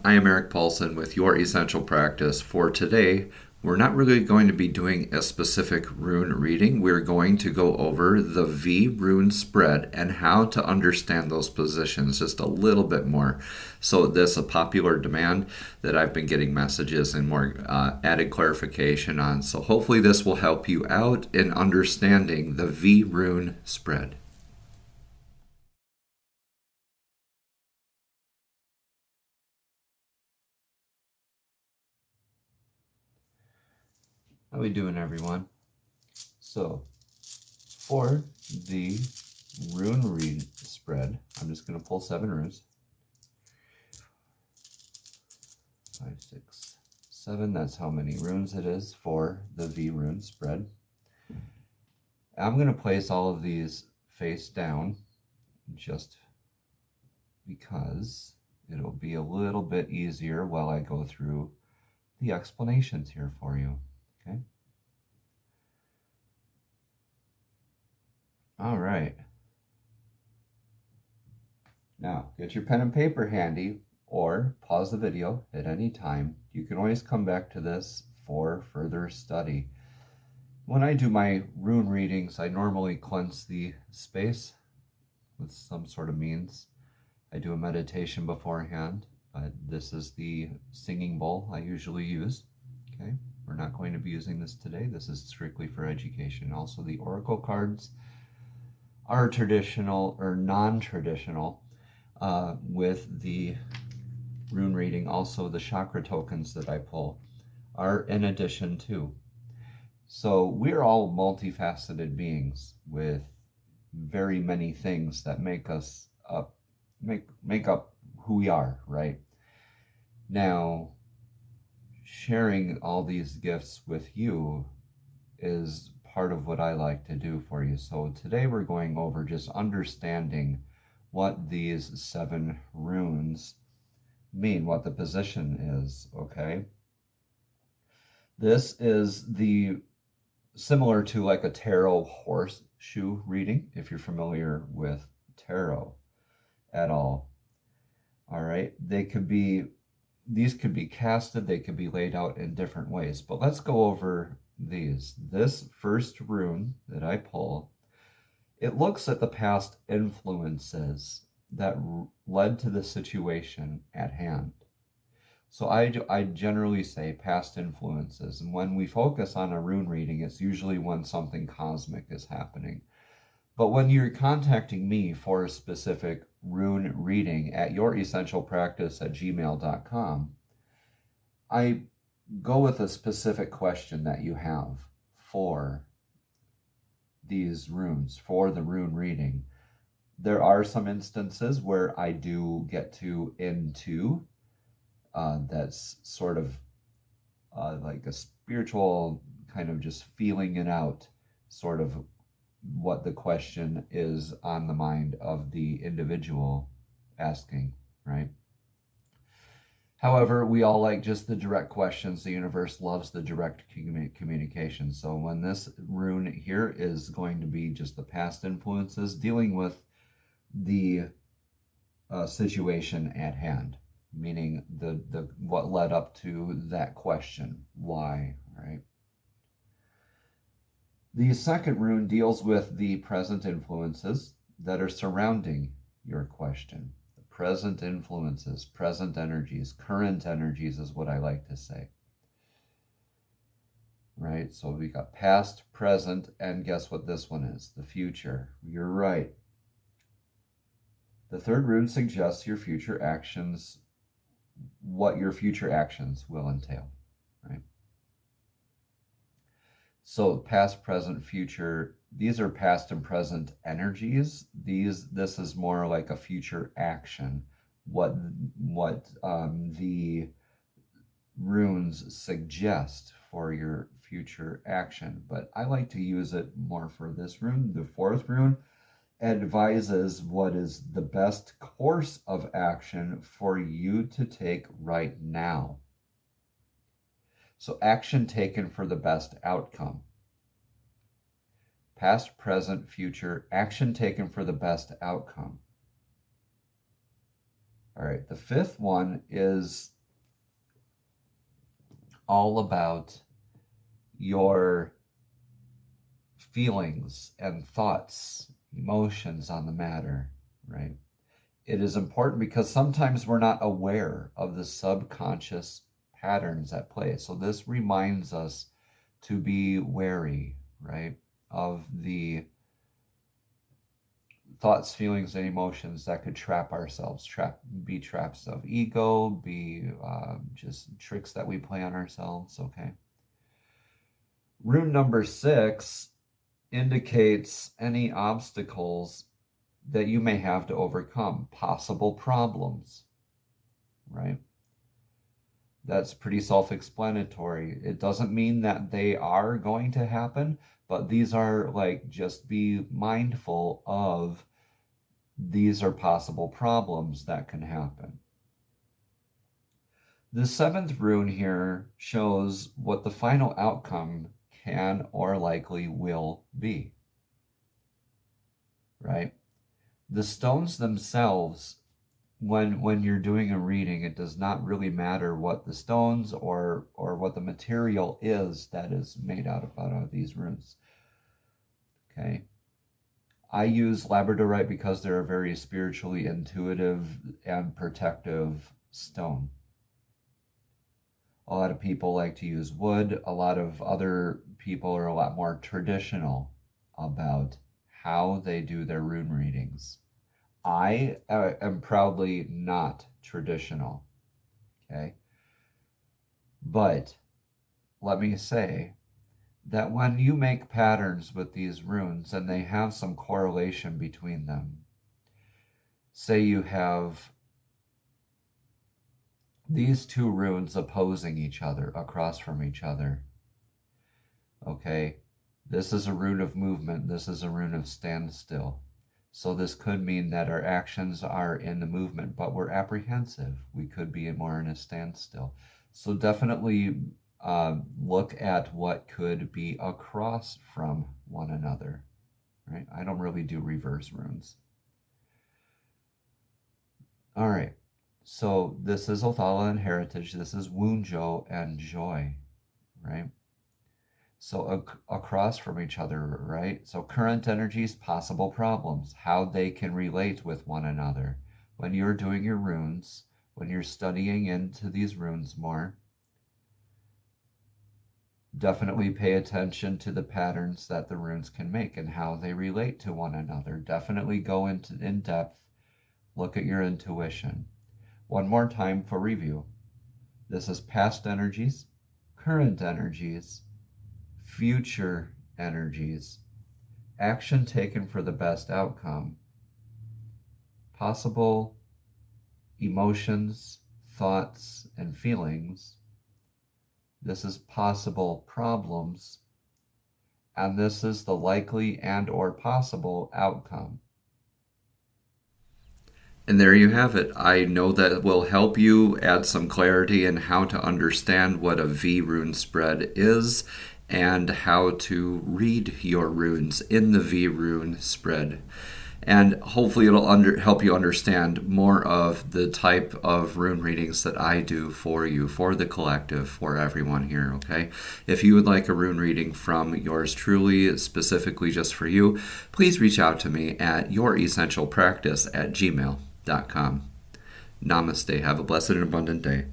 I am Eric Paulson with Your Essential Practice. For today, we're not really going to be doing a specific rune reading. We're going to go over the V rune spread and how to understand those positions just a little bit more. So this is a popular demand that I've been getting messages and more added clarification on. So hopefully this will help you out in understanding the V rune spread. How we doing, everyone? So, for the rune read spread, I'm just going to pull 7 runes. 5, 6, 7. That's how many runes it is for the V rune spread. I'm going to place all of these face down just because it'll be a little bit easier while I go through the explanations here for you. Okay. All right. Now, get your pen and paper handy or pause the video at any time. You can always come back to this for further study. When I do my rune readings, I normally cleanse the space with some sort of means. I do a meditation beforehand, but this is the singing bowl I usually use. Okay, we're not going to be using this today. This is strictly for education. Also, the oracle cards are traditional or non-traditional with the rune reading. Also, the chakra tokens that I pull are in addition too. So we're all multifaceted beings with very many things that make us up, make up who we are, right? Now, sharing all these gifts with you is part of what I like to do for you. So today we're going over just understanding what these 7 runes mean, what the position is, okay? This is similar to like a tarot horseshoe reading, if you're familiar with tarot at all. All right, these could be casted, they could be laid out in different ways, but let's go over these. This first rune that I pull, it looks at the past influences that led to the situation at hand. So I generally say past influences, and when we focus on a rune reading, it's usually when something cosmic is happening. But when you're contacting me for a specific rune reading at youressentialpractice@gmail.com, I go with a specific question that you have for these runes, for the rune reading. There are some instances where I do get into that's sort of like a spiritual kind of just feeling it out, sort of what the question is on the mind of the individual asking, right? However, we all like just the direct questions. The universe loves the direct communication. So when this rune here is going to be just the past influences dealing with the situation at hand, meaning the what led up to that question, why, right? The second rune deals with the present influences that are surrounding your question. Present influences, present energies, current energies is what I like to say. Right? So we got past, present, and guess what this one is? The future. You're right. The third rune suggests your future actions, what your future actions will entail, right? So past, present, future, these are past and present energies. This is more like a future action. What the runes suggest for your future action. But I like to use it more for this rune. The fourth rune advises what is the best course of action for you to take right now. So action taken for the best outcome. Past, present, future, action taken for the best outcome. All right, the fifth one is all about your feelings and thoughts, emotions on the matter, right? It is important because sometimes we're not aware of the subconscious patterns at play. So this reminds us to be wary, right, of the thoughts, feelings, and emotions that could trap ourselves, be traps of ego, be just tricks that we play on ourselves, okay? Rune number 6 indicates any obstacles that you may have to overcome, possible problems, right? That's pretty self-explanatory. It doesn't mean that they are going to happen, but these are like, just be mindful of these are possible problems that can happen. The 7th rune here shows what the final outcome can or likely will be, right? The stones themselves, when you're doing a reading, it does not really matter what the stones or what the material is that is made out of these runes. Okay. I use labradorite because they're a very spiritually intuitive and protective stone. A lot of people like to use wood. A lot of other people are a lot more traditional about how they do their rune readings. I am proudly not traditional, okay? But let me say that when you make patterns with these runes and they have some correlation between them, say you have these two runes opposing each other, across from each other, okay? This is a rune of movement, this is a rune of standstill. So this could mean that our actions are in the movement, but we're apprehensive. We could be more in a standstill. So definitely look at what could be across from one another, right? I don't really do reverse runes. All right, so this is Othala and Heritage. This is Wunjo and Joy, right? So across from each other, right? So current energies, possible problems, how they can relate with one another. When you're doing your runes, when you're studying into these runes more, definitely pay attention to the patterns that the runes can make and how they relate to one another. Definitely go in depth, look at your intuition. One more time for review. This is past energies, current energies, future energies, action taken for the best outcome, possible emotions, thoughts, and feelings. This is possible problems, and this is the likely and or possible outcome. And there you have it. I know that will help you add some clarity in how to understand what a V rune spread is and how to read your runes in the V rune spread. And hopefully it'll help you understand more of the type of rune readings that I do for you, for the collective, for everyone here, okay? If you would like a rune reading from yours truly, specifically just for you, please reach out to me at youressentialpractice@gmail.com. Namaste. Have a blessed and abundant day.